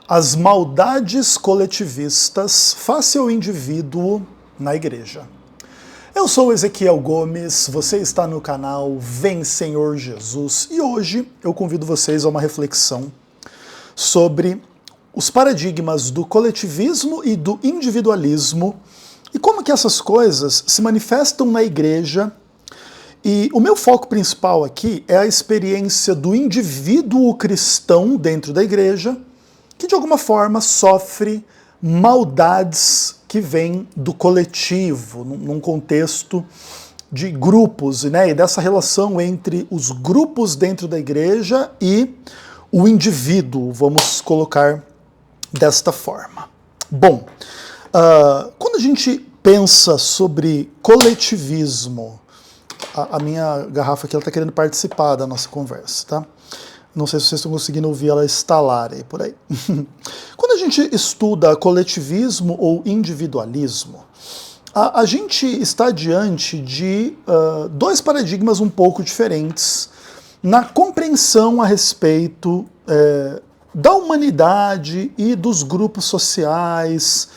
As maldades coletivistas face ao indivíduo na igreja. Eu sou Ezequiel Gomes, você está no canal Vem Senhor Jesus e hoje eu convido vocês a uma reflexão sobre os paradigmas do coletivismo e do individualismo e como que essas coisas se manifestam na igreja. E o meu foco principal aqui é a experiência do indivíduo cristão dentro da igreja, que de alguma forma sofre maldades que vêm do coletivo, num contexto de grupos, né, e dessa relação entre os grupos dentro da igreja e o indivíduo, vamos colocar desta forma. Bom, quando a gente pensa sobre coletivismo, a minha garrafa aqui está querendo participar da nossa conversa, tá? Não sei se vocês estão conseguindo ouvir ela estalar aí por aí. Quando a gente estuda coletivismo ou individualismo, a gente está diante de dois paradigmas um pouco diferentes na compreensão a respeito da humanidade e dos grupos sociais,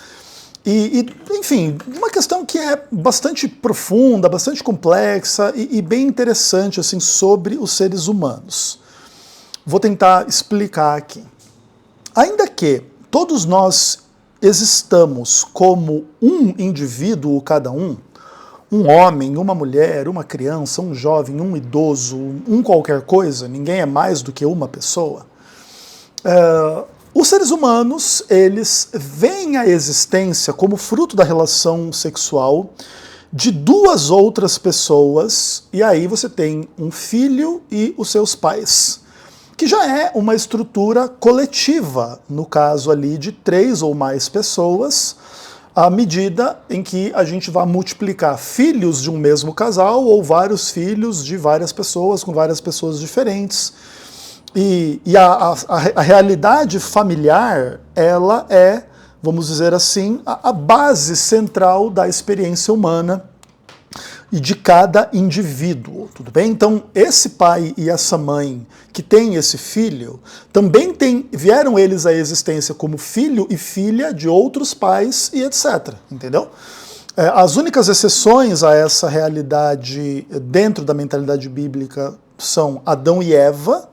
enfim, uma questão que é bastante profunda, bastante complexa e bem interessante assim, sobre os seres humanos. Vou tentar explicar aqui. Ainda que todos nós existamos como um indivíduo, cada um homem, uma mulher, uma criança, um jovem, um idoso, um qualquer coisa, ninguém é mais do que uma pessoa, os seres humanos, eles veem a existência como fruto da relação sexual de duas outras pessoas, e aí você tem um filho e os seus pais, que já é uma estrutura coletiva, no caso ali de 3 ou mais pessoas, à medida em que a gente vai multiplicar filhos de um mesmo casal ou vários filhos de várias pessoas, com várias pessoas diferentes. E a realidade familiar, ela é, vamos dizer assim, a base central da experiência humana e de cada indivíduo, tudo bem? Então, esse pai e essa mãe que tem esse filho, também vieram eles à existência como filho e filha de outros pais e etc, entendeu? As únicas exceções a essa realidade dentro da mentalidade bíblica são Adão e Eva,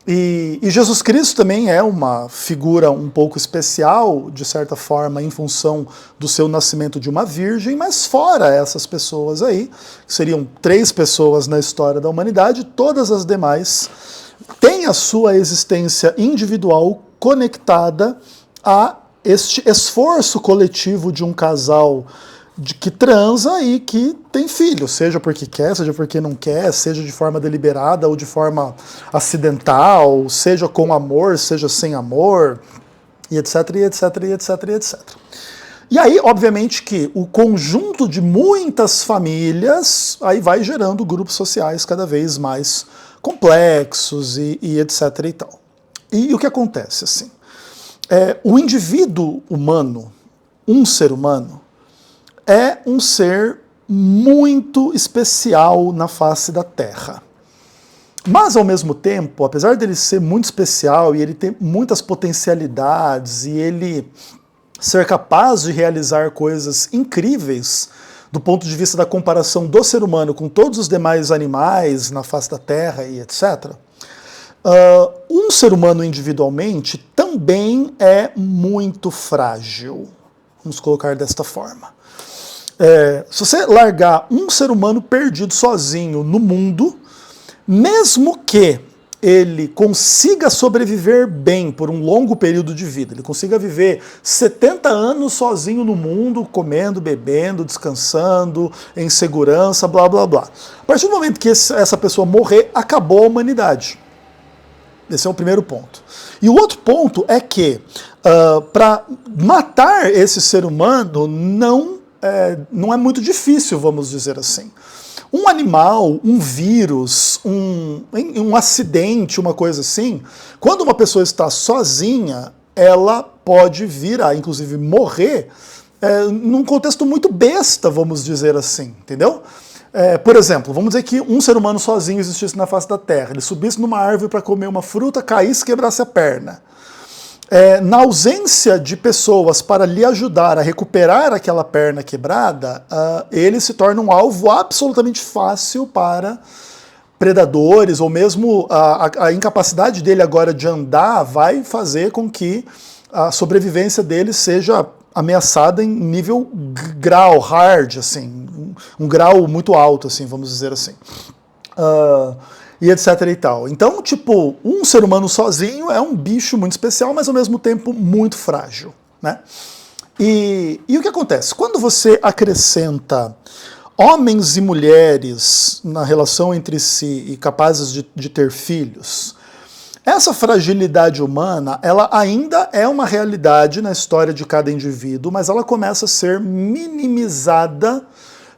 e Jesus Cristo também é uma figura um pouco especial, de certa forma, em função do seu nascimento de uma virgem, mas fora essas pessoas aí, que seriam 3 pessoas na história da humanidade, todas as demais têm a sua existência individual conectada a este esforço coletivo de um casal que transa e que tem filho, seja porque quer, seja porque não quer, seja de forma deliberada ou de forma acidental, seja com amor, seja sem amor, e etc, e etc, e etc, e etc. E aí, obviamente que o conjunto de muitas famílias aí vai gerando grupos sociais cada vez mais complexos e etc e tal. E o que acontece assim? O indivíduo humano, um ser humano, é um ser muito especial na face da Terra. Mas, ao mesmo tempo, apesar dele ser muito especial e ele ter muitas potencialidades e ele ser capaz de realizar coisas incríveis do ponto de vista da comparação do ser humano com todos os demais animais na face da Terra e etc., um ser humano individualmente também é muito frágil. Vamos colocar desta forma. Se você largar um ser humano perdido sozinho no mundo, mesmo que ele consiga sobreviver bem por um longo período de vida, ele consiga viver 70 anos sozinho no mundo, comendo, bebendo, descansando, em segurança, blá blá blá. A partir do momento que essa pessoa morrer, acabou a humanidade. Esse é o primeiro ponto. E o outro ponto é que, para matar esse ser humano, não é muito difícil, vamos dizer assim. Um animal, um vírus, um acidente, uma coisa assim, quando uma pessoa está sozinha, ela pode vir a, inclusive, morrer num contexto muito besta, vamos dizer assim, entendeu? Por exemplo, vamos dizer que um ser humano sozinho existisse na face da Terra, ele subisse numa árvore para comer uma fruta, caísse e quebrasse a perna. Na ausência de pessoas para lhe ajudar a recuperar aquela perna quebrada, ele se torna um alvo absolutamente fácil para predadores, ou mesmo a incapacidade dele agora de andar vai fazer com que a sobrevivência dele seja ameaçada em nível grau, hard, assim, um grau muito alto, assim, vamos dizer assim. E etc e tal. Então, tipo, um ser humano sozinho é um bicho muito especial, mas ao mesmo tempo muito frágil, né? E o que acontece? Quando você acrescenta homens e mulheres na relação entre si e capazes de ter filhos, essa fragilidade humana, ela ainda é uma realidade na história de cada indivíduo, mas ela começa a ser minimizada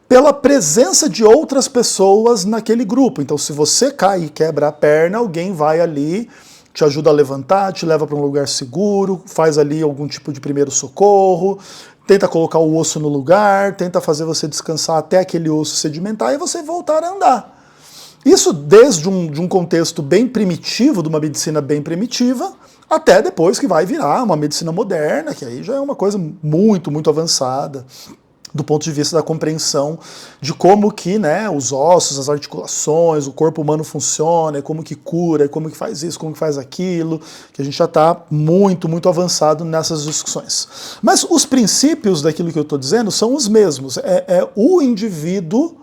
pela presença de outras pessoas naquele grupo. Então, se você cai e quebra a perna, alguém vai ali, te ajuda a levantar, te leva para um lugar seguro, faz ali algum tipo de primeiro socorro, tenta colocar o osso no lugar, tenta fazer você descansar até aquele osso sedimentar e você voltar a andar. Isso desde um contexto bem primitivo, de uma medicina bem primitiva, até depois que vai virar uma medicina moderna, que aí já é uma coisa muito, muito avançada, do ponto de vista da compreensão de como que, né, os ossos, as articulações, o corpo humano funciona, como que cura, como que faz isso, como que faz aquilo, que a gente já está muito, muito avançado nessas discussões. Mas os princípios daquilo que eu estou dizendo são os mesmos. É o indivíduo,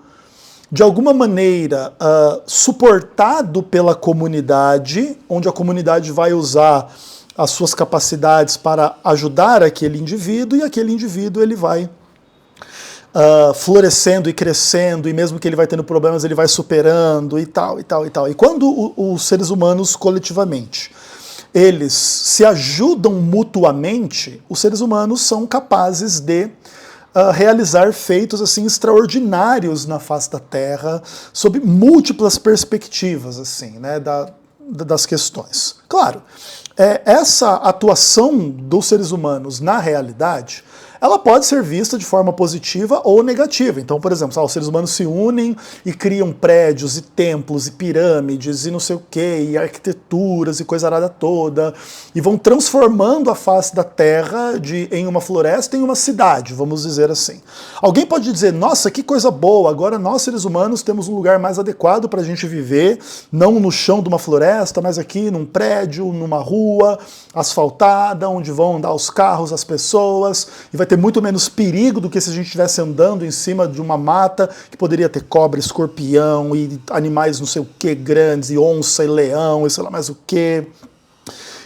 de alguma maneira, suportado pela comunidade, onde a comunidade vai usar as suas capacidades para ajudar aquele indivíduo, e aquele indivíduo ele vai florescendo e crescendo, e mesmo que ele vai tendo problemas, ele vai superando e tal, e tal, e tal. E quando os seres humanos, coletivamente, eles se ajudam mutuamente, os seres humanos são capazes de realizar feitos assim extraordinários na face da Terra, sob múltiplas perspectivas, assim, né, das questões. Claro, essa atuação dos seres humanos na realidade, ela pode ser vista de forma positiva ou negativa. Então, por exemplo, os seres humanos se unem e criam prédios e templos e pirâmides e não sei o quê, e arquiteturas e coisa arada toda, e vão transformando a face da Terra em uma floresta em uma cidade, vamos dizer assim. Alguém pode dizer, nossa, que coisa boa, agora nós seres humanos temos um lugar mais adequado para a gente viver, não no chão de uma floresta, mas aqui num prédio, numa rua asfaltada, onde vão andar os carros, as pessoas, e vai ter muito menos perigo do que se a gente estivesse andando em cima de uma mata que poderia ter cobra, escorpião e animais não sei o que grandes, e onça e leão e sei lá mais o que.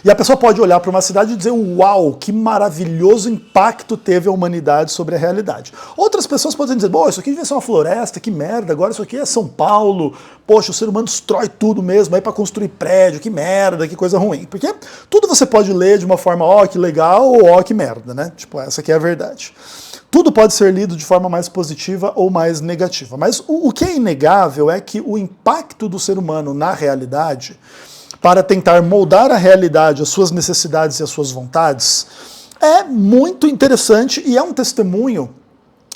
E a pessoa pode olhar para uma cidade e dizer, uau, que maravilhoso impacto teve a humanidade sobre a realidade. Outras pessoas podem dizer, bom, isso aqui devia ser uma floresta, que merda, agora isso aqui é São Paulo, poxa, o ser humano destrói tudo mesmo aí para construir prédio, que merda, que coisa ruim. Porque tudo você pode ler de uma forma, ó, que legal, ou ó, que merda, né? Tipo, essa aqui é a verdade. Tudo pode ser lido de forma mais positiva ou mais negativa. Mas o que é inegável é que o impacto do ser humano na realidade, para tentar moldar a realidade, as suas necessidades e as suas vontades, é muito interessante e é um testemunho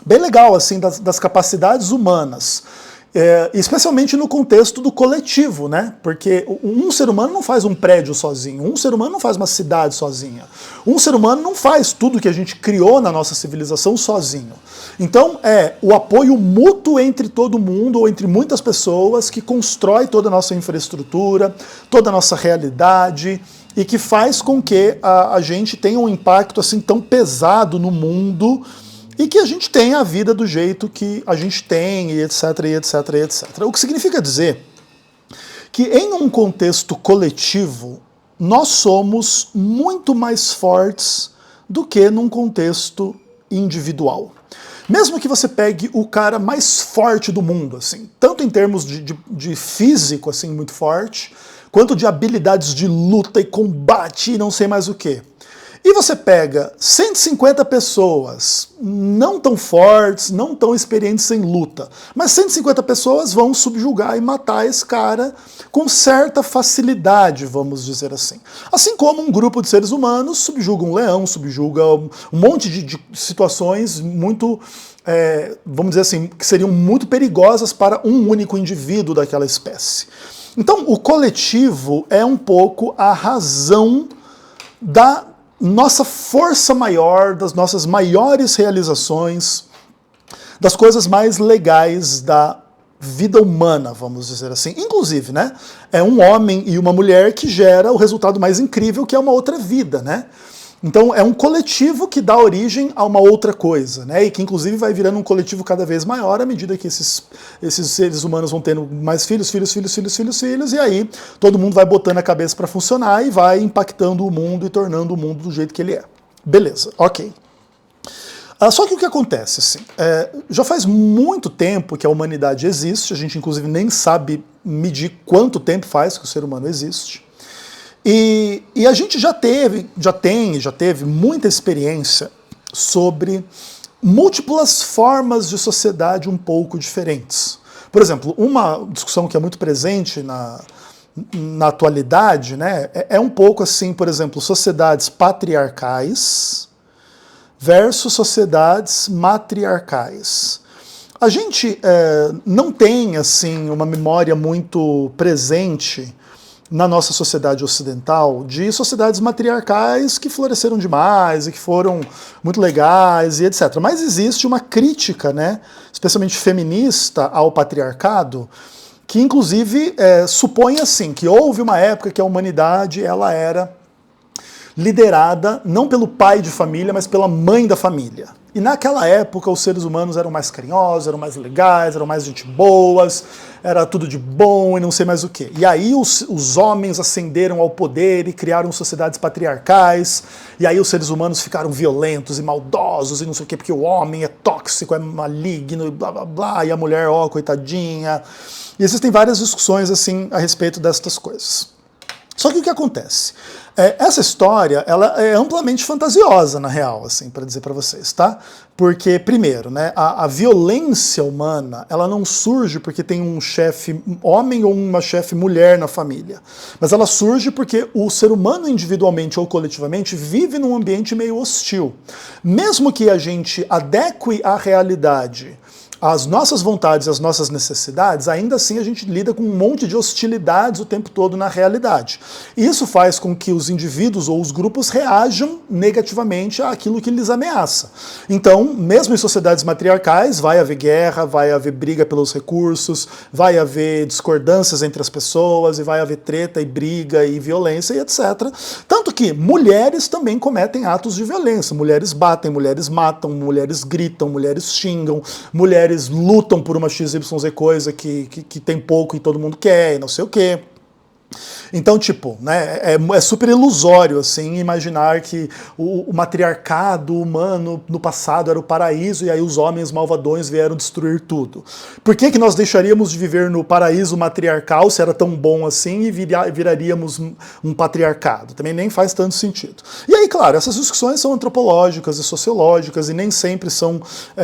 bem legal assim das capacidades humanas. Especialmente no contexto do coletivo, né? Porque um ser humano não faz um prédio sozinho, um ser humano não faz uma cidade sozinha, um ser humano não faz tudo que a gente criou na nossa civilização sozinho. Então é o apoio mútuo entre todo mundo, ou entre muitas pessoas, que constrói toda a nossa infraestrutura, toda a nossa realidade, e que faz com que a gente tenha um impacto assim tão pesado no mundo, e que a gente tenha a vida do jeito que a gente tem, e etc, e etc, e etc. O que significa dizer que em um contexto coletivo, nós somos muito mais fortes do que num contexto individual. Mesmo que você pegue o cara mais forte do mundo, assim, tanto em termos de físico, assim, muito forte, quanto de habilidades de luta e combate e não sei mais o que. E você pega 150 pessoas não tão fortes, não tão experientes em luta, mas 150 pessoas vão subjugar e matar esse cara com certa facilidade, vamos dizer assim. Assim como um grupo de seres humanos subjuga um leão, subjuga um monte de situações muito, vamos dizer assim, que seriam muito perigosas para um único indivíduo daquela espécie. Então o coletivo é um pouco a razão nossa força maior, das nossas maiores realizações, das coisas mais legais da vida humana, vamos dizer assim. Inclusive, né, é um homem e uma mulher que gera o resultado mais incrível, que é uma outra vida, né? Então é um coletivo que dá origem a uma outra coisa, né? E que inclusive vai virando um coletivo cada vez maior à medida que esses seres humanos vão tendo mais filhos, e aí todo mundo vai botando a cabeça para funcionar e vai impactando o mundo e tornando o mundo do jeito que ele é. Beleza, ok. Só que o que acontece, assim, já faz muito tempo que a humanidade existe, a gente inclusive nem sabe medir quanto tempo faz que o ser humano existe, e a gente já teve muita experiência sobre múltiplas formas de sociedade um pouco diferentes. Por exemplo, uma discussão que é muito presente na atualidade, né, é um pouco assim, por exemplo, sociedades patriarcais versus sociedades matriarcais. A gente não tem assim uma memória muito presente na nossa sociedade ocidental de sociedades matriarcais que floresceram demais e que foram muito legais e etc. Mas existe uma crítica, né, especialmente feminista, ao patriarcado, que inclusive supõe assim, que houve uma época que a humanidade ela era liderada não pelo pai de família, mas pela mãe da família. E naquela época os seres humanos eram mais carinhosos, eram mais legais, eram mais gente boas, era tudo de bom e não sei mais o quê. E aí os homens ascenderam ao poder e criaram sociedades patriarcais, e aí os seres humanos ficaram violentos e maldosos e não sei o quê, porque o homem é tóxico, é maligno e blá blá blá, e a mulher, ó, coitadinha. E existem várias discussões assim a respeito destas coisas. Só que o que acontece? Essa história ela é amplamente fantasiosa, na real, assim, para dizer para vocês, tá? Porque, primeiro, né, a violência humana ela não surge porque tem um chefe homem ou uma chefe mulher na família, mas ela surge porque o ser humano individualmente ou coletivamente vive num ambiente meio hostil. Mesmo que a gente adeque à realidade as nossas vontades, as nossas necessidades, ainda assim a gente lida com um monte de hostilidades o tempo todo na realidade. E isso faz com que os indivíduos ou os grupos reajam negativamente àquilo que lhes ameaça. Então, mesmo em sociedades matriarcais, vai haver guerra, vai haver briga pelos recursos, vai haver discordâncias entre as pessoas, e vai haver treta e briga e violência e etc. Tanto que mulheres também cometem atos de violência. Mulheres batem, mulheres matam, mulheres gritam, mulheres xingam, mulheres lutam por uma XYZ coisa que tem pouco e todo mundo quer e não sei o quê. Então, tipo, né, é super ilusório assim, imaginar que o matriarcado humano no passado era o paraíso e aí os homens malvadões vieram destruir tudo. Por que nós deixaríamos de viver no paraíso matriarcal se era tão bom assim e viraríamos um patriarcado? Também nem faz tanto sentido. E aí, claro, essas discussões são antropológicas e sociológicas e nem sempre são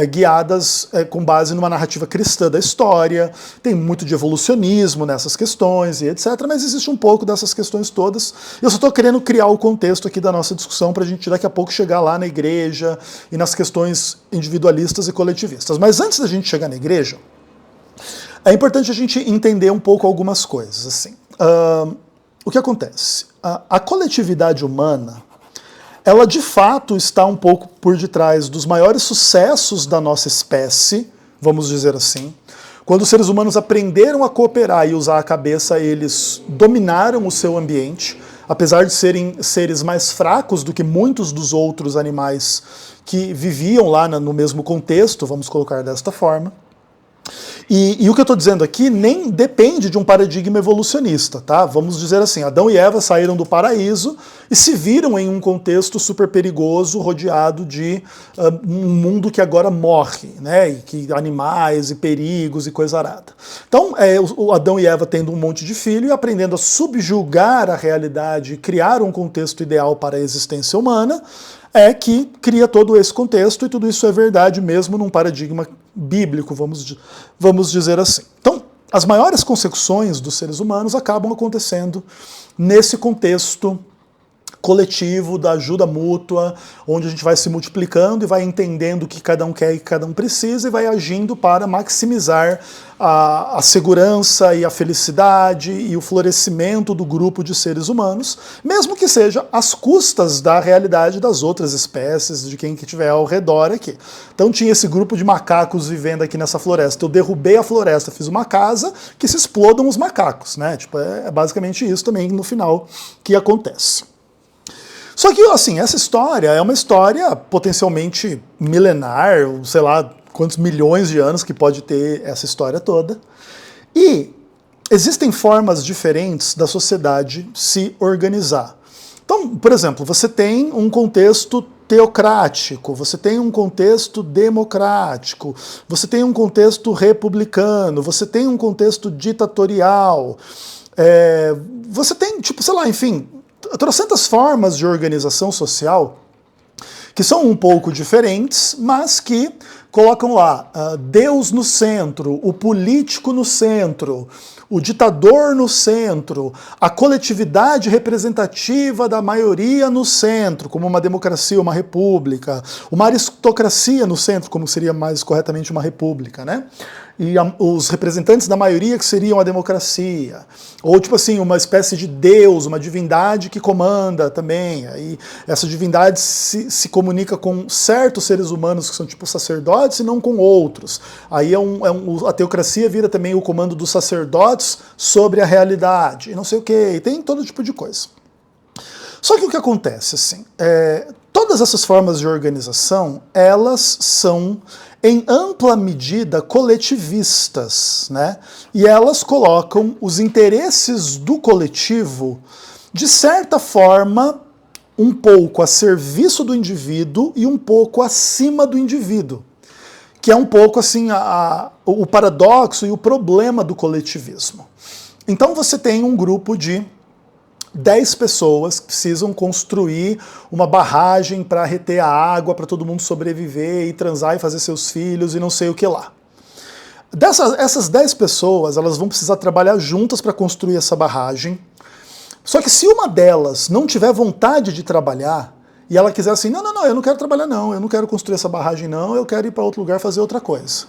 guiadas com base numa narrativa cristã da história. Tem muito de evolucionismo nessas questões e etc. Mas existe um pouco dessas questões todas. Eu só estou querendo criar o contexto aqui da nossa discussão para a gente daqui a pouco chegar lá na igreja e nas questões individualistas e coletivistas. Mas antes da gente chegar na igreja, é importante a gente entender um pouco algumas coisas. Assim. O que acontece? A coletividade humana, ela de fato está um pouco por detrás dos maiores sucessos da nossa espécie, vamos dizer assim. Quando os seres humanos aprenderam a cooperar e usar a cabeça, eles dominaram o seu ambiente, apesar de serem seres mais fracos do que muitos dos outros animais que viviam lá no mesmo contexto, vamos colocar desta forma. E o que eu estou dizendo aqui nem depende de um paradigma evolucionista, tá? Vamos dizer assim, Adão e Eva saíram do paraíso e se viram em um contexto super perigoso, rodeado de um mundo que agora morre, né? E que animais e perigos e coisa arada. Então, o Adão e Eva tendo um monte de filho e aprendendo a subjugar a realidade e criar um contexto ideal para a existência humana, que cria todo esse contexto, e tudo isso é verdade mesmo num paradigma bíblico, vamos dizer assim. Então, as maiores consecuções dos seres humanos acabam acontecendo nesse contexto coletivo, da ajuda mútua, onde a gente vai se multiplicando e vai entendendo o que cada um quer e que cada um precisa e vai agindo para maximizar a segurança e a felicidade e o florescimento do grupo de seres humanos, mesmo que seja às custas da realidade das outras espécies, de quem que estiver ao redor aqui. Então tinha esse grupo de macacos vivendo aqui nessa floresta. Eu derrubei a floresta, fiz uma casa, que se explodam os macacos, né? Tipo, é basicamente isso também no final que acontece. Só que, assim, essa história é uma história potencialmente milenar, sei lá quantos milhões de anos que pode ter essa história toda. E existem formas diferentes da sociedade se organizar. Então, por exemplo, você tem um contexto teocrático, você tem um contexto democrático, você tem um contexto republicano, você tem um contexto ditatorial, você tem, tipo, sei lá, enfim, trocentas formas de organização social que são um pouco diferentes, mas que colocam lá Deus no centro, o político no centro, o ditador no centro, a coletividade representativa da maioria no centro, como uma democracia, uma república, uma aristocracia no centro, como seria mais corretamente uma república, né? E os representantes da maioria que seriam a democracia, ou tipo assim, uma espécie de Deus, uma divindade que comanda também, aí essa divindade se comunica com certos seres humanos que são tipo sacerdotes e não com outros, aí a teocracia vira também o comando dos sacerdotes sobre a realidade, e não sei o que, e tem todo tipo de coisa. Só que o que acontece, assim, todas essas formas de organização, elas são em ampla medida coletivistas, né? E elas colocam os interesses do coletivo, de certa forma, um pouco a serviço do indivíduo e um pouco acima do indivíduo, que é um pouco assim o paradoxo e o problema do coletivismo. Então você tem um grupo de 10 pessoas que precisam construir uma barragem para reter a água, para todo mundo sobreviver e transar e fazer seus filhos e não sei o que lá. Essas 10 pessoas, elas vão precisar trabalhar juntas para construir essa barragem. Só que se uma delas não tiver vontade de trabalhar, e ela quiser assim, não, eu não quero trabalhar não, eu não quero construir essa barragem não, eu quero ir para outro lugar fazer outra coisa.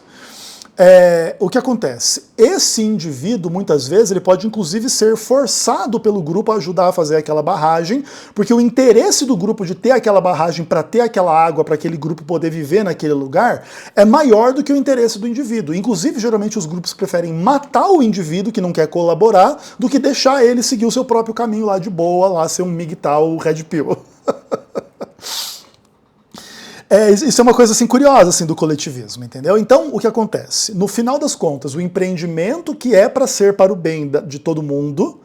O que acontece? Esse indivíduo, muitas vezes, ele pode inclusive ser forçado pelo grupo a ajudar a fazer aquela barragem, porque o interesse do grupo de ter aquela barragem para ter aquela água, para aquele grupo poder viver naquele lugar, é maior do que o interesse do indivíduo. Inclusive, geralmente, os grupos preferem matar o indivíduo que não quer colaborar do que deixar ele seguir o seu próprio caminho lá de boa, lá ser um MGTOW Red Pill. Isso é uma coisa assim, curiosa assim, do coletivismo, entendeu? Então, o que acontece? No final das contas, o empreendimento que é para ser para o bem de todo mundo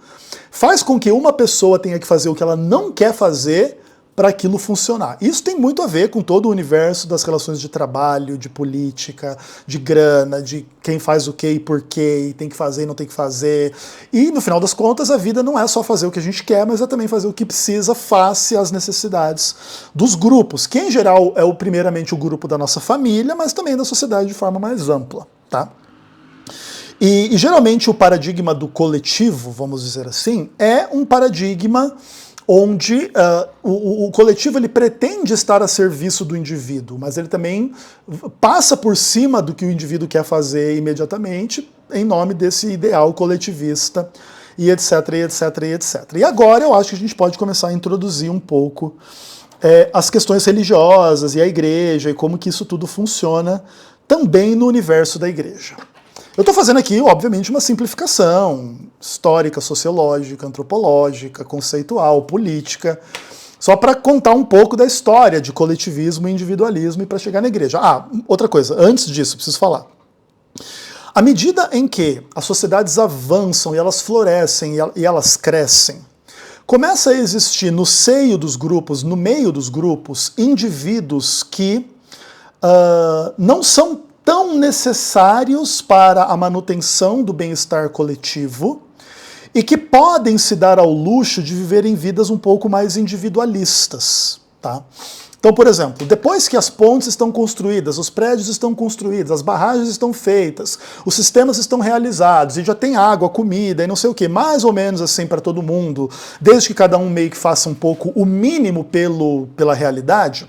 faz com que uma pessoa tenha que fazer o que ela não quer fazer para aquilo funcionar. Isso tem muito a ver com todo o universo das relações de trabalho, de política, de grana, de quem faz o que e por quê, e tem que fazer e não tem que fazer. E, no final das contas, a vida não é só fazer o que a gente quer, mas é também fazer o que precisa face às necessidades dos grupos, que, em geral, é primeiramente o grupo da nossa família, mas também da sociedade de forma mais ampla, tá? E geralmente, o paradigma do coletivo, vamos dizer assim, é um paradigma onde o coletivo ele pretende estar a serviço do indivíduo, mas ele também passa por cima do que o indivíduo quer fazer imediatamente em nome desse ideal coletivista e etc, e etc, e etc. E agora eu acho que a gente pode começar a introduzir um pouco as questões religiosas e a igreja e como que isso tudo funciona também no universo da igreja. Eu estou fazendo aqui, obviamente, uma simplificação histórica, sociológica, antropológica, conceitual, política, só para contar um pouco da história de coletivismo e individualismo e para chegar na igreja. Outra coisa, antes disso, preciso falar. À medida em que as sociedades avançam e elas florescem e elas crescem, começa a existir no seio dos grupos, no meio dos grupos, indivíduos que não são tão necessários para a manutenção do bem-estar coletivo e que podem se dar ao luxo de viverem vidas um pouco mais individualistas, tá? Então, por exemplo, depois que as pontes estão construídas, os prédios estão construídos, as barragens estão feitas, os sistemas estão realizados, e já tem água, comida e não sei o que, mais ou menos assim para todo mundo, desde que cada um meio que faça um pouco o mínimo pela realidade,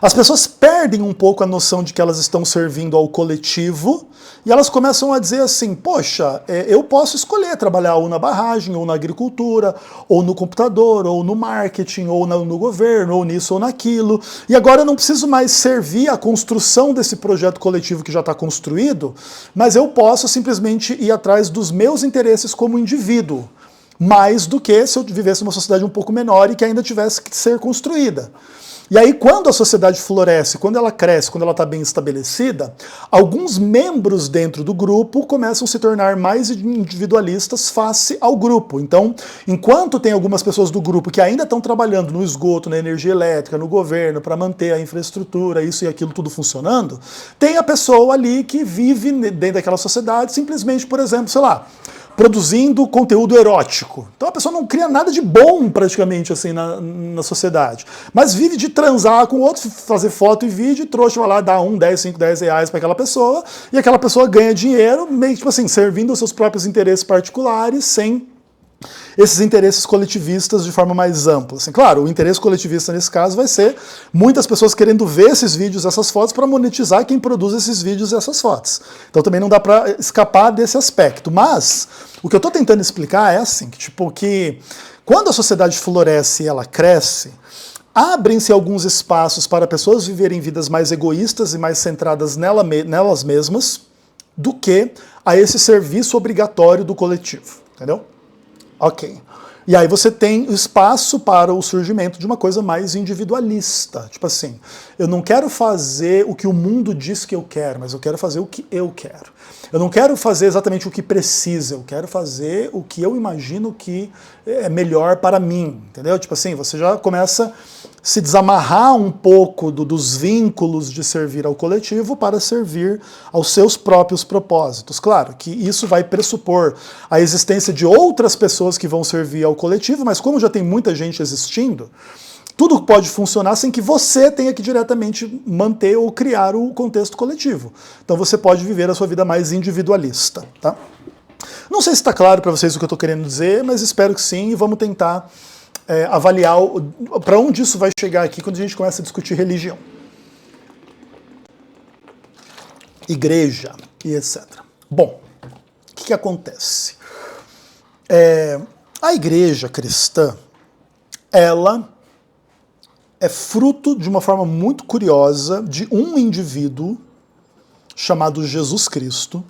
as pessoas perdem um pouco a noção de que elas estão servindo ao coletivo e elas começam a dizer assim, poxa, eu posso escolher trabalhar ou na barragem, ou na agricultura, ou no computador, ou no marketing, ou no governo, ou nisso ou naquilo, e agora eu não preciso mais servir a construção desse projeto coletivo que já está construído, mas eu posso simplesmente ir atrás dos meus interesses como indivíduo, mais do que se eu vivesse numa sociedade um pouco menor e que ainda tivesse que ser construída. E aí, quando a sociedade floresce, quando ela cresce, quando ela está bem estabelecida, alguns membros dentro do grupo começam a se tornar mais individualistas face ao grupo. Então, enquanto tem algumas pessoas do grupo que ainda estão trabalhando no esgoto, na energia elétrica, no governo, para manter a infraestrutura, isso e aquilo tudo funcionando, tem a pessoa ali que vive dentro daquela sociedade, simplesmente, por exemplo, sei lá, produzindo conteúdo erótico. Então a pessoa não cria nada de bom praticamente assim na sociedade, mas vive de transar com outros, fazer foto e vídeo, e trouxa vai lá, dá 1, 10, 5, 10 reais para aquela pessoa, e aquela pessoa ganha dinheiro, meio tipo assim, servindo aos seus próprios interesses particulares, sem esses interesses coletivistas de forma mais ampla. Assim, claro, o interesse coletivista nesse caso vai ser muitas pessoas querendo ver esses vídeos, essas fotos, para monetizar quem produz esses vídeos e essas fotos. Então também não dá para escapar desse aspecto. Mas o que eu estou tentando explicar é assim, que quando a sociedade floresce e ela cresce, abrem-se alguns espaços para pessoas viverem vidas mais egoístas e mais centradas nelas mesmas do que a esse serviço obrigatório do coletivo. Entendeu? Ok. E aí você tem espaço para o surgimento de uma coisa mais individualista. Tipo assim, eu não quero fazer o que o mundo diz que eu quero, mas eu quero fazer o que eu quero. Eu não quero fazer exatamente o que precisa, eu quero fazer o que eu imagino que é melhor para mim, entendeu? Tipo assim, você já começa a se desamarrar um pouco dos vínculos de servir ao coletivo para servir aos seus próprios propósitos. Claro que isso vai pressupor a existência de outras pessoas que vão servir ao coletivo, mas como já tem muita gente existindo, tudo pode funcionar sem que você tenha que diretamente manter ou criar o contexto coletivo. Então você pode viver a sua vida mais individualista. Tá? Não sei se está claro para vocês o que eu estou querendo dizer, mas espero que sim, e vamos tentar avaliar para onde isso vai chegar aqui quando a gente começa a discutir religião, igreja e etc. Bom, o que acontece? A igreja cristã, ela é fruto de uma forma muito curiosa de um indivíduo chamado Jesus Cristo,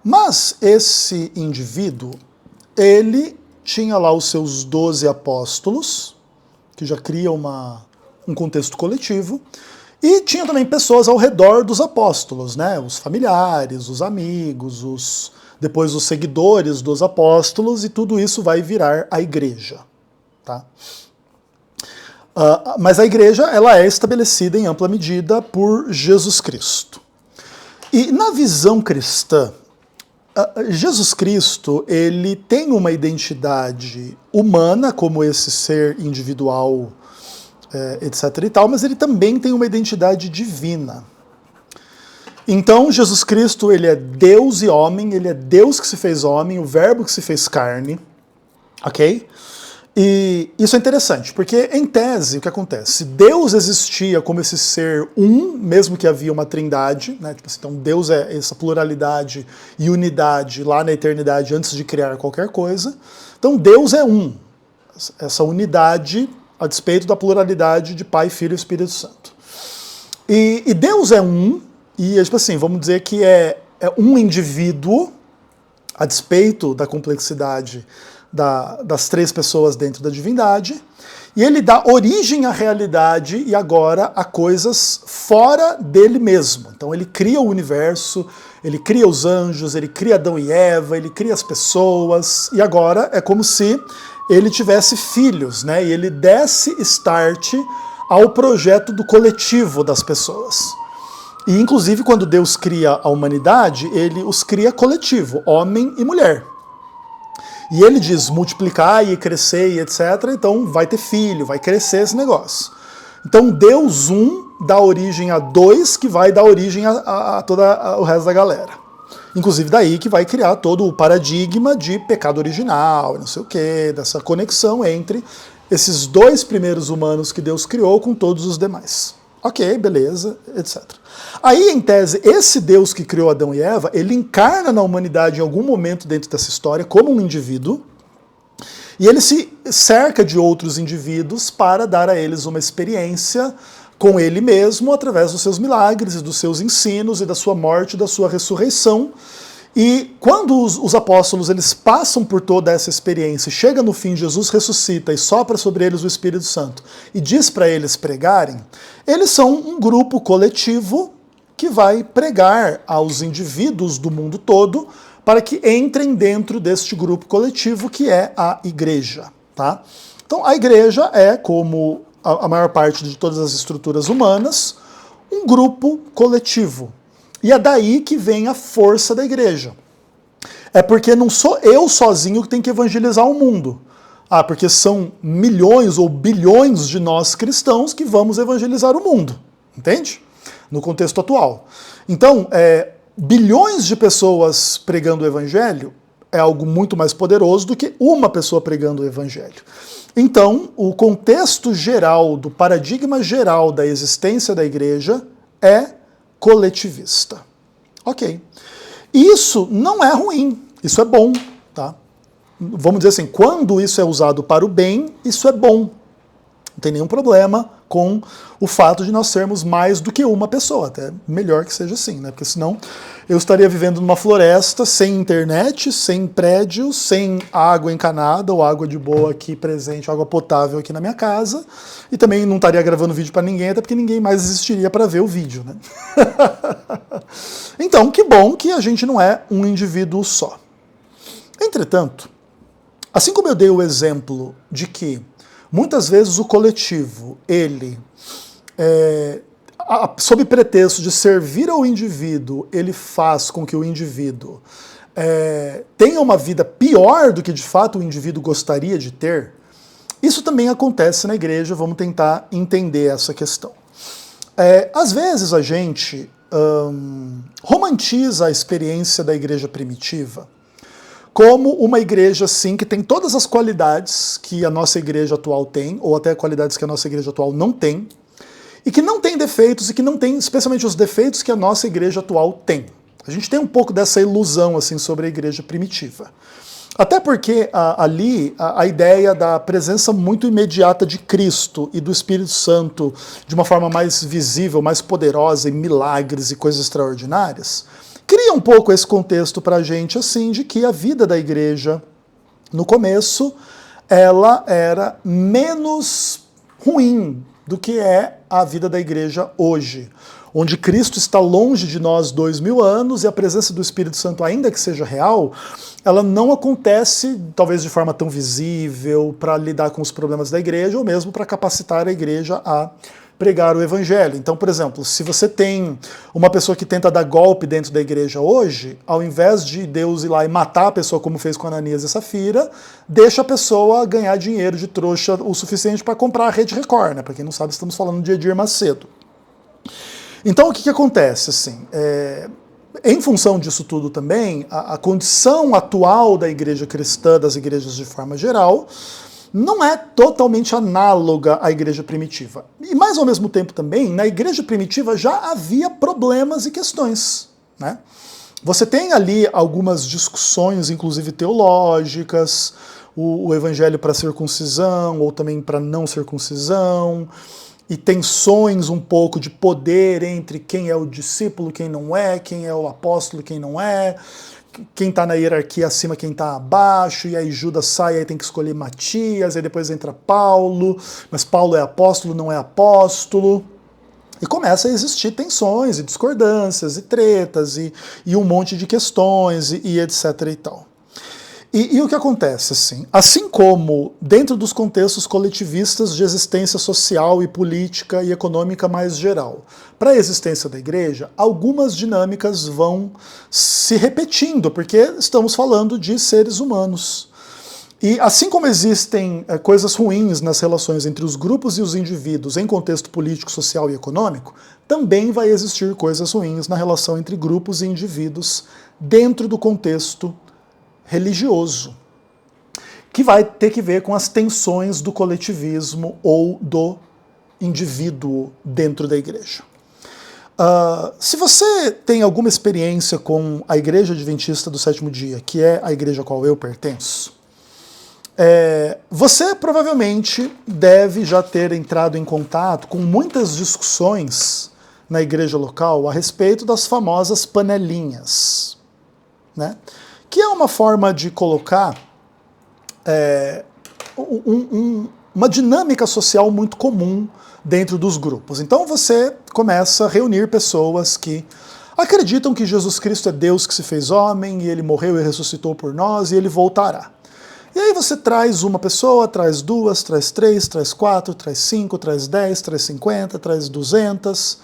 mas esse indivíduo, ele tinha lá os seus 12 apóstolos, que já cria um contexto coletivo, e tinha também pessoas ao redor dos apóstolos, né? Os familiares, os amigos, depois os seguidores dos apóstolos, e tudo isso vai virar a igreja. Tá? Mas a igreja, ela é estabelecida em ampla medida por Jesus Cristo. E na visão cristã, Jesus Cristo, ele tem uma identidade humana, como esse ser individual, etc e tal, mas ele também tem uma identidade divina. Então, Jesus Cristo, ele é Deus e homem, ele é Deus que se fez homem, o verbo que se fez carne, ok? E isso é interessante, porque em tese, o que acontece? Deus existia como esse ser mesmo que havia uma trindade, né? Tipo assim, então Deus é essa pluralidade e unidade lá na eternidade antes de criar qualquer coisa. Então Deus é essa unidade a despeito da pluralidade de Pai, Filho e Espírito Santo. E Deus é e tipo assim, vamos dizer que é um indivíduo, a despeito da complexidade das três pessoas dentro da divindade, e ele dá origem à realidade e agora a coisas fora dele mesmo. Então ele cria o universo, ele cria os anjos, ele cria Adão e Eva, ele cria as pessoas, e agora é como se ele tivesse filhos, né? E ele desse start ao projeto do coletivo das pessoas. E inclusive quando Deus cria a humanidade, ele os cria coletivo, homem e mulher. E ele diz multiplicar e crescer e etc, então vai ter filho, vai crescer esse negócio. Então Deus um dá origem a dois, que vai dar origem a todo o resto da galera. Inclusive daí que vai criar todo o paradigma de pecado original, não sei o quê, dessa conexão entre esses dois primeiros humanos que Deus criou com todos os demais. Ok, beleza, etc. Aí, em tese, esse Deus que criou Adão e Eva, ele encarna na humanidade em algum momento dentro dessa história como um indivíduo, e ele se cerca de outros indivíduos para dar a eles uma experiência com ele mesmo, através dos seus milagres, e dos seus ensinos, e da sua morte, e da sua ressurreição. E quando os apóstolos eles passam por toda essa experiência, chega no fim, Jesus ressuscita e sopra sobre eles o Espírito Santo e diz para eles pregarem, eles são um grupo coletivo que vai pregar aos indivíduos do mundo todo para que entrem dentro deste grupo coletivo que é a igreja. Tá? Então a igreja é, como a maior parte de todas as estruturas humanas, um grupo coletivo. E é daí que vem a força da igreja. É porque não sou eu sozinho que tenho que evangelizar o mundo. Ah, porque são milhões ou bilhões de nós cristãos que vamos evangelizar o mundo. Entende? No contexto atual. Então, bilhões de pessoas pregando o evangelho é algo muito mais poderoso do que uma pessoa pregando o evangelho. Então, o contexto geral, do paradigma geral da existência da igreja é coletivista. Ok. Isso não é ruim, isso é bom, tá? Vamos dizer assim, quando isso é usado para o bem, isso é bom. Não tem nenhum problema com o fato de nós sermos mais do que uma pessoa. Até melhor que seja assim, né? Porque senão eu estaria vivendo numa floresta sem internet, sem prédios, sem água encanada ou água de boa aqui presente, água potável aqui na minha casa. E também não estaria gravando vídeo para ninguém, até porque ninguém mais existiria para ver o vídeo, né? Então, que bom que a gente não é um indivíduo só. Entretanto, assim como eu dei o exemplo de que muitas vezes o coletivo, ele, sob pretexto de servir ao indivíduo, ele faz com que o indivíduo tenha uma vida pior do que de fato o indivíduo gostaria de ter. Isso também acontece na igreja, vamos tentar entender essa questão. Às vezes a gente romantiza a experiência da igreja primitiva como uma igreja, sim, que tem todas as qualidades que a nossa igreja atual tem, ou até qualidades que a nossa igreja atual não tem, e que não tem defeitos, e que não tem especialmente os defeitos que a nossa igreja atual tem. A gente tem um pouco dessa ilusão assim, sobre a igreja primitiva. Até porque ali a ideia da presença muito imediata de Cristo e do Espírito Santo de uma forma mais visível, mais poderosa, e milagres e coisas extraordinárias, cria um pouco esse contexto para a gente, assim, de que a vida da igreja, no começo, ela era menos ruim do que é a vida da igreja hoje, onde Cristo está longe de nós 2000 anos e a presença do Espírito Santo, ainda que seja real, ela não acontece, talvez de forma tão visível, para lidar com os problemas da igreja, ou mesmo para capacitar a igreja a pregar o evangelho. Então, por exemplo, se você tem uma pessoa que tenta dar golpe dentro da igreja hoje, ao invés de Deus ir lá e matar a pessoa como fez com Ananias e Safira, deixa a pessoa ganhar dinheiro de trouxa o suficiente para comprar a Rede Record, né? Para quem não sabe, estamos falando de Edir Macedo. Então, o que acontece? Assim, em função disso tudo também, a condição atual da igreja cristã, das igrejas de forma geral, não é totalmente análoga à igreja primitiva. E mais ao mesmo tempo também, na igreja primitiva já havia problemas e questões, né? Você tem ali algumas discussões, inclusive teológicas, o evangelho para circuncisão ou também para não circuncisão, e tensões um pouco de poder entre quem é o discípulo, quem não é, quem é o apóstolo, quem não é, quem está na hierarquia acima, quem está abaixo, e aí Judas sai, aí tem que escolher Matias, aí depois entra Paulo, mas Paulo é apóstolo, não é apóstolo. E começa a existir tensões e discordâncias e tretas e um monte de questões e etc e tal. E o que acontece, assim como dentro dos contextos coletivistas de existência social e política e econômica mais geral, para a existência da igreja, algumas dinâmicas vão se repetindo, porque estamos falando de seres humanos. E assim como existem coisas ruins nas relações entre os grupos e os indivíduos em contexto político, social e econômico, também vai existir coisas ruins na relação entre grupos e indivíduos dentro do contexto religioso, que vai ter que ver com as tensões do coletivismo ou do indivíduo dentro da igreja. Se você tem alguma experiência com a Igreja Adventista do Sétimo Dia, que é a igreja a qual eu pertenço, você provavelmente deve já ter entrado em contato com muitas discussões na igreja local a respeito das famosas panelinhas, né? Que é uma forma de colocar uma dinâmica social muito comum dentro dos grupos. Então você começa a reunir pessoas que acreditam que Jesus Cristo é Deus que se fez homem, e ele morreu e ressuscitou por nós, e ele voltará. E aí você traz uma pessoa, traz duas, traz três, traz quatro, traz cinco, traz 10, traz 50, traz 200.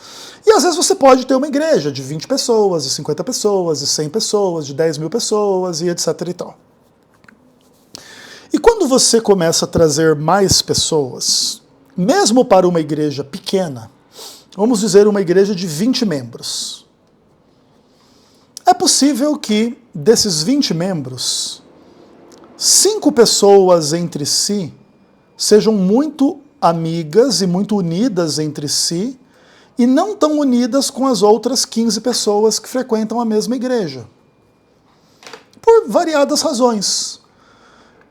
E às vezes você pode ter uma igreja de 20 pessoas, de 50 pessoas, de 100 pessoas, de 10 mil pessoas, e etc e tal. E quando você começa a trazer mais pessoas, mesmo para uma igreja pequena, vamos dizer uma igreja de 20 membros, é possível que desses 20 membros, 5 pessoas entre si sejam muito amigas e muito unidas entre si e não tão unidas com as outras 15 pessoas que frequentam a mesma igreja. Por variadas razões.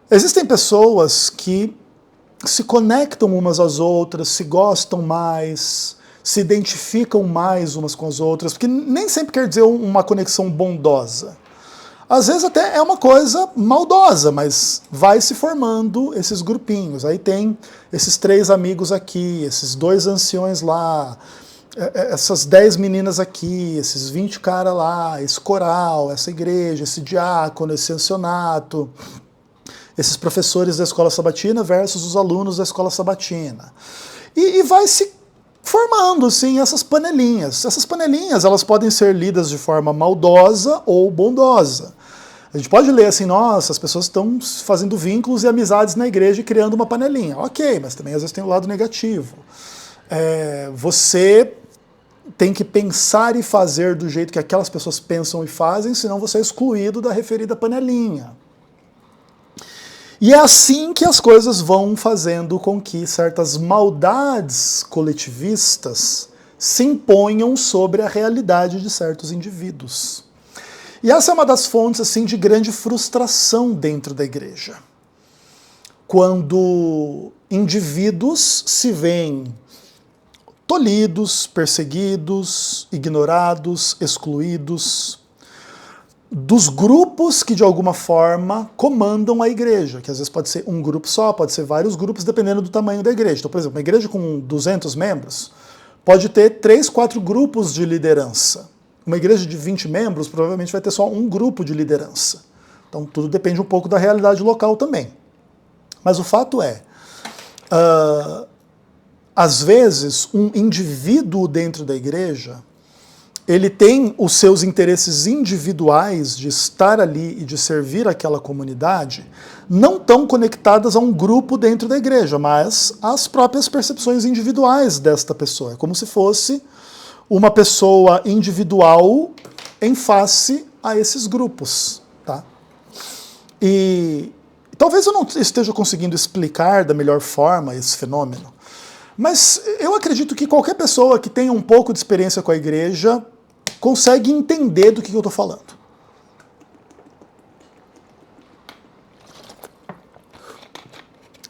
Existem pessoas que se conectam umas às outras, se gostam mais, se identificam mais umas com as outras, porque nem sempre quer dizer uma conexão bondosa. Às vezes até é uma coisa maldosa, mas vai se formando esses grupinhos. Aí tem esses 3 amigos aqui, esses 2 anciões lá, essas 10 meninas aqui, esses 20 caras lá, esse coral, essa igreja, esse diácono, esse ancianato, esses professores da escola sabatina versus os alunos da escola sabatina. E vai se formando, assim, essas panelinhas. Essas panelinhas, elas podem ser lidas de forma maldosa ou bondosa. A gente pode ler assim, nossa, as pessoas estão fazendo vínculos e amizades na igreja e criando uma panelinha. Ok, mas também às vezes tem o lado negativo. Você tem que pensar e fazer do jeito que aquelas pessoas pensam e fazem, senão você é excluído da referida panelinha. E é assim que as coisas vão fazendo com que certas maldades coletivistas se imponham sobre a realidade de certos indivíduos. E essa é uma das fontes assim, de grande frustração dentro da igreja. Quando indivíduos se veem tolhidos, perseguidos, ignorados, excluídos dos grupos que de alguma forma comandam a igreja, que às vezes pode ser um grupo só, pode ser vários grupos, dependendo do tamanho da igreja. Então, por exemplo, uma igreja com 200 membros pode ter 3, 4 grupos de liderança. Uma igreja de 20 membros provavelmente vai ter só um grupo de liderança. Então tudo depende um pouco da realidade local também. Mas o fato é, às vezes um indivíduo dentro da igreja, ele tem os seus interesses individuais de estar ali e de servir aquela comunidade, não tão conectadas a um grupo dentro da igreja, mas às próprias percepções individuais desta pessoa. É como se fosse uma pessoa individual em face a esses grupos. Tá? E talvez eu não esteja conseguindo explicar da melhor forma esse fenômeno, mas eu acredito que qualquer pessoa que tenha um pouco de experiência com a igreja consegue entender do que eu estou falando.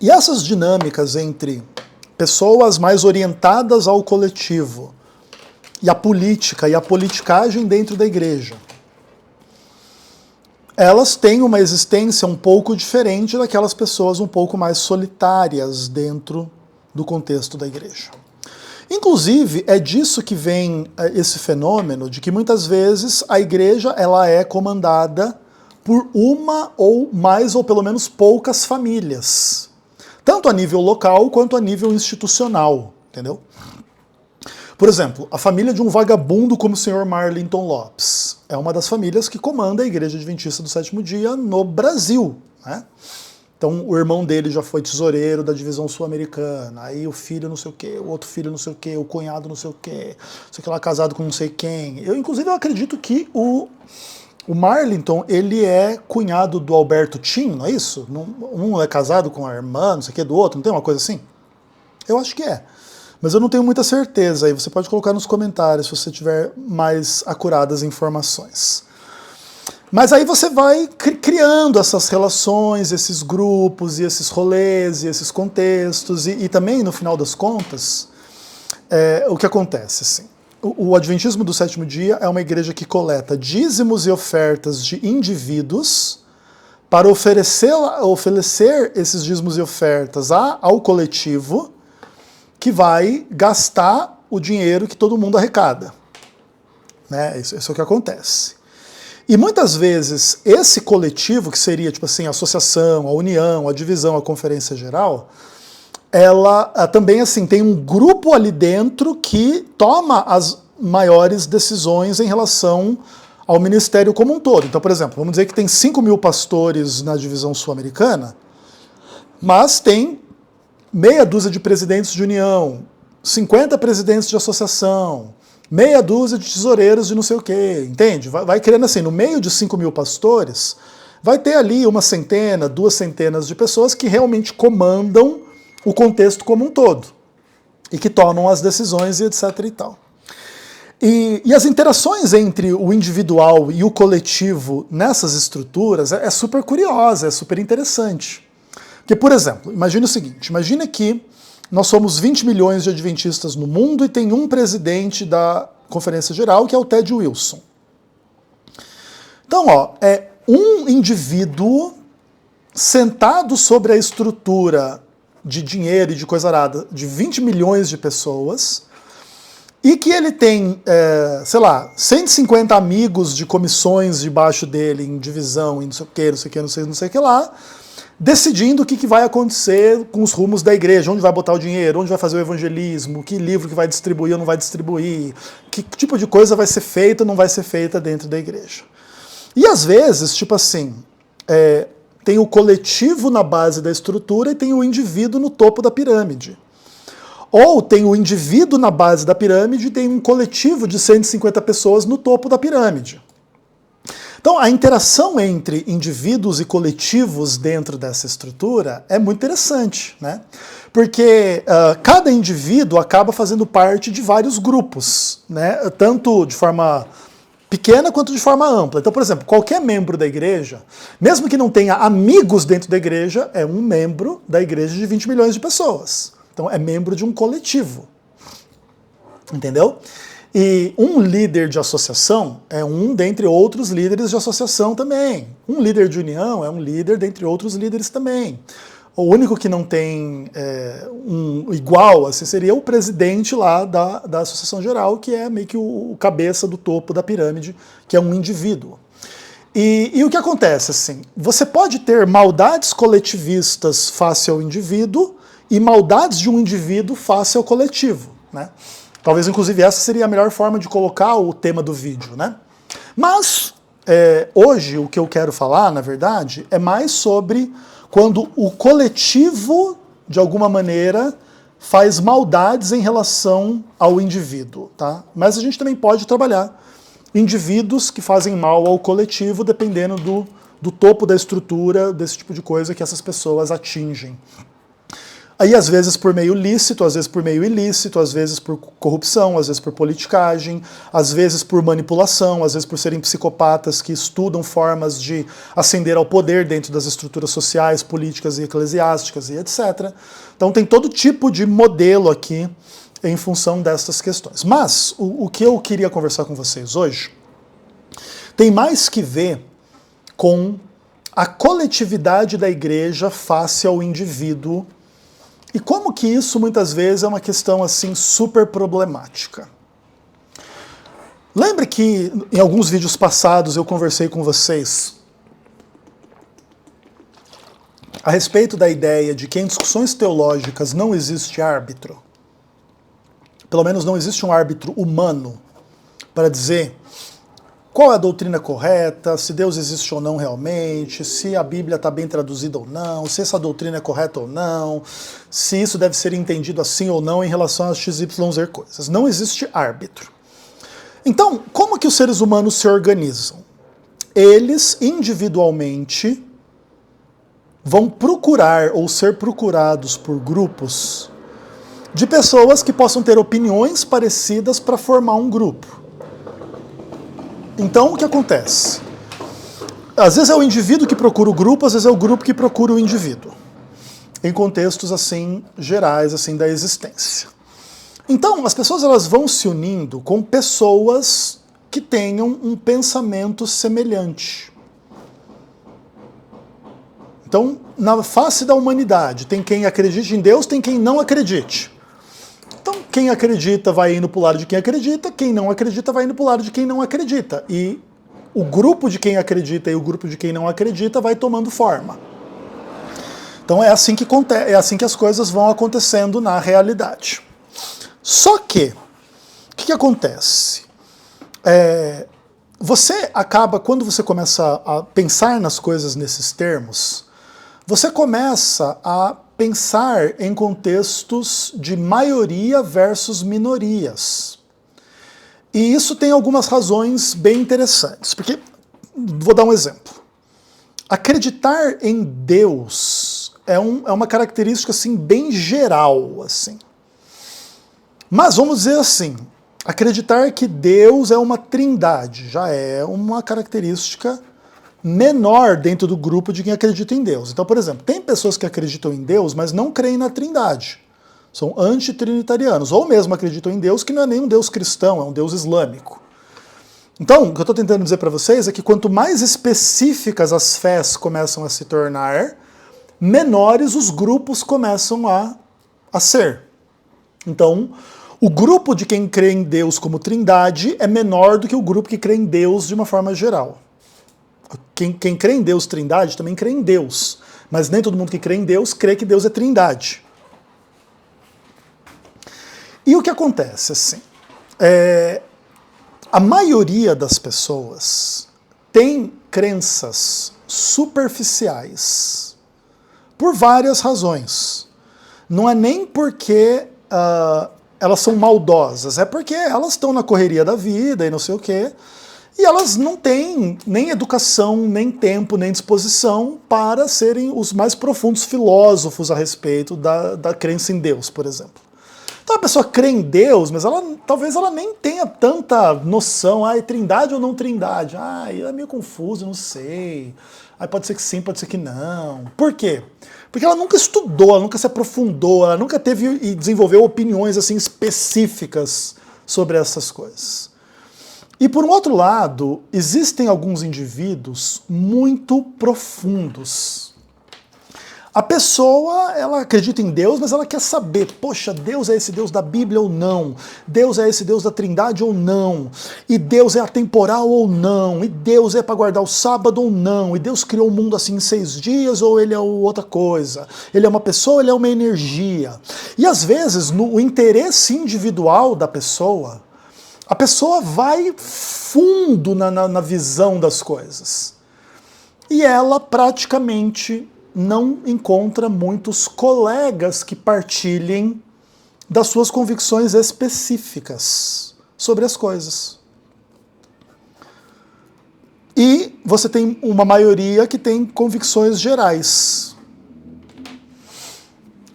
E essas dinâmicas entre pessoas mais orientadas ao coletivo e a política e a politicagem dentro da igreja, elas têm uma existência um pouco diferente daquelas pessoas um pouco mais solitárias dentro do contexto da igreja. Inclusive, é disso que vem esse fenômeno de que muitas vezes a igreja ela é comandada por uma ou mais ou pelo menos poucas famílias, tanto a nível local quanto a nível institucional, entendeu? Por exemplo, a família de um vagabundo como o Sr. Marlington Lopes é uma das famílias que comanda a Igreja Adventista do Sétimo Dia no Brasil, né? Então o irmão dele já foi tesoureiro da divisão sul-americana, aí o filho não sei o quê, o outro filho não sei o quê, o cunhado não sei o quê, não sei o que lá, casado com não sei quem. Inclusive eu acredito que o Marlington, ele é cunhado do Alberto Tim, não é isso? Um é casado com a irmã, não sei o que, do outro, não tem uma coisa assim? Eu acho que é. Mas eu não tenho muita certeza, aí você pode colocar nos comentários se você tiver mais acuradas informações. Mas aí você vai criando essas relações, esses grupos, e esses rolês, e esses contextos, e também, no final das contas, o que acontece, assim, o Adventismo do Sétimo Dia é uma igreja que coleta dízimos e ofertas de indivíduos para oferecer esses dízimos e ofertas ao coletivo, que vai gastar o dinheiro que todo mundo arrecada. Né? Isso é o que acontece. E muitas vezes esse coletivo, que seria tipo assim, a associação, a união, a divisão, a conferência geral, ela também assim tem um grupo ali dentro que toma as maiores decisões em relação ao ministério como um todo. Então, por exemplo, vamos dizer que tem 5.000 pastores na divisão sul-americana, mas tem meia dúzia de presidentes de união, 50 presidentes de associação, meia dúzia de tesoureiros de não sei o quê, entende? Vai criando assim, no meio de 5.000 pastores, vai ter ali 100, 2 centenas de pessoas que realmente comandam o contexto como um todo, e que tomam as decisões e etc e tal. E as interações entre o individual e o coletivo nessas estruturas é super curiosa, é super interessante. Porque, por exemplo, imagine o seguinte, imagine que nós somos 20 milhões de adventistas no mundo e tem um presidente da Conferência Geral, que é o Ted Wilson. Então, é um indivíduo sentado sobre a estrutura de dinheiro e de coisa arada de 20 milhões de pessoas, e que ele tem, sei lá, 150 amigos de comissões debaixo dele, em divisão, em não sei o que, não sei o que, não sei o que lá, decidindo o que vai acontecer com os rumos da igreja, onde vai botar o dinheiro, onde vai fazer o evangelismo, que livro que vai distribuir ou não vai distribuir, que tipo de coisa vai ser feita ou não vai ser feita dentro da igreja. E às vezes, tipo assim, tem o coletivo na base da estrutura e tem o indivíduo no topo da pirâmide. Ou tem o indivíduo na base da pirâmide e tem um coletivo de 150 pessoas no topo da pirâmide. Então, a interação entre indivíduos e coletivos dentro dessa estrutura é muito interessante, né? Porque cada indivíduo acaba fazendo parte de vários grupos, né? Tanto de forma pequena quanto de forma ampla. Então, por exemplo, qualquer membro da igreja, mesmo que não tenha amigos dentro da igreja, é um membro da igreja de 20 milhões de pessoas. Então, é membro de um coletivo. Entendeu? E um líder de associação é um dentre outros líderes de associação também. Um líder de união é um líder dentre outros líderes também. O único que não tem um igual assim, seria o presidente lá da associação geral, que é meio que o cabeça do topo da pirâmide, que é um indivíduo. E o que acontece? Assim, você pode ter maldades coletivistas face ao indivíduo e maldades de um indivíduo face ao coletivo, né? Talvez, inclusive, essa seria a melhor forma de colocar o tema do vídeo, né? Mas, hoje, o que eu quero falar, na verdade, é mais sobre quando o coletivo, de alguma maneira, faz maldades em relação ao indivíduo, tá? Mas a gente também pode trabalhar indivíduos que fazem mal ao coletivo, dependendo do topo da estrutura, desse tipo de coisa que essas pessoas atingem. Aí, às vezes, por meio lícito, às vezes por meio ilícito, às vezes por corrupção, às vezes por politicagem, às vezes por manipulação, às vezes por serem psicopatas que estudam formas de ascender ao poder dentro das estruturas sociais, políticas e eclesiásticas e etc. Então tem todo tipo de modelo aqui em função dessas questões. Mas o que eu queria conversar com vocês hoje tem mais que ver com a coletividade da igreja face ao indivíduo. E como que isso muitas vezes é uma questão assim super problemática. Lembre que em alguns vídeos passados eu conversei com vocês a respeito da ideia de que em discussões teológicas não existe árbitro. Pelo menos não existe um árbitro humano para dizer qual é a doutrina correta, se Deus existe ou não realmente, se a Bíblia está bem traduzida ou não, se essa doutrina é correta ou não, se isso deve ser entendido assim ou não em relação às XYZ coisas. Não existe árbitro. Então, como que os seres humanos se organizam? Eles, individualmente, vão procurar ou ser procurados por grupos de pessoas que possam ter opiniões parecidas para formar um grupo. Então, o que acontece? Às vezes é o indivíduo que procura o grupo, às vezes é o grupo que procura o indivíduo. Em contextos, assim, gerais, assim, da existência. Então, as pessoas elas vão se unindo com pessoas que tenham um pensamento semelhante. Então, na face da humanidade, tem quem acredite em Deus, tem quem não acredite. Então, quem acredita vai indo para o lado de quem acredita, quem não acredita vai indo para o lado de quem não acredita. E o grupo de quem acredita e o grupo de quem não acredita vai tomando forma. Então, é assim que as coisas vão acontecendo na realidade. Só que, o que acontece? Você acaba, quando você começa a pensar nas coisas nesses termos, você começa a pensar em contextos de maioria versus minorias. E isso tem algumas razões bem interessantes. Porque, vou dar um exemplo. Acreditar em Deus é uma característica assim, bem geral. Assim. Mas vamos dizer assim, acreditar que Deus é uma trindade já é uma característica menor dentro do grupo de quem acredita em Deus. Então, por exemplo, tem pessoas que acreditam em Deus, mas não creem na trindade. São antitrinitarianos, ou mesmo acreditam em Deus que não é nem um Deus cristão, é um Deus islâmico. Então, o que eu estou tentando dizer para vocês é que quanto mais específicas as fés começam a se tornar, menores os grupos começam a ser. Então, o grupo de quem crê em Deus como trindade é menor do que o grupo que crê em Deus de uma forma geral. Quem crê em Deus trindade também crê em Deus, mas nem todo mundo que crê em Deus crê que Deus é trindade. E o que acontece assim? A maioria das pessoas tem crenças superficiais por várias razões. Não é nem porque elas são maldosas, é porque elas estão na correria da vida e não sei o quê, e elas não têm nem educação, nem tempo, nem disposição para serem os mais profundos filósofos a respeito da crença em Deus, por exemplo. Então a pessoa crê em Deus, mas talvez ela nem tenha tanta noção, é trindade ou não trindade? É meio confuso, não sei. Pode ser que sim, pode ser que não. Por quê? Porque ela nunca estudou, ela nunca se aprofundou, ela nunca teve e desenvolveu opiniões assim específicas sobre essas coisas. E por um outro lado, existem alguns indivíduos muito profundos. A pessoa, ela acredita em Deus, mas ela quer saber, poxa, Deus é esse Deus da Bíblia ou não? Deus é esse Deus da Trindade ou não? E Deus é atemporal ou não? E Deus é para guardar o sábado ou não? E Deus criou o mundo assim em 6 dias ou ele é outra coisa? Ele é uma pessoa ou ele é uma energia? E às vezes, no interesse individual da pessoa, a pessoa vai fundo na visão das coisas. E ela praticamente não encontra muitos colegas que partilhem das suas convicções específicas sobre as coisas. E você tem uma maioria que tem convicções gerais.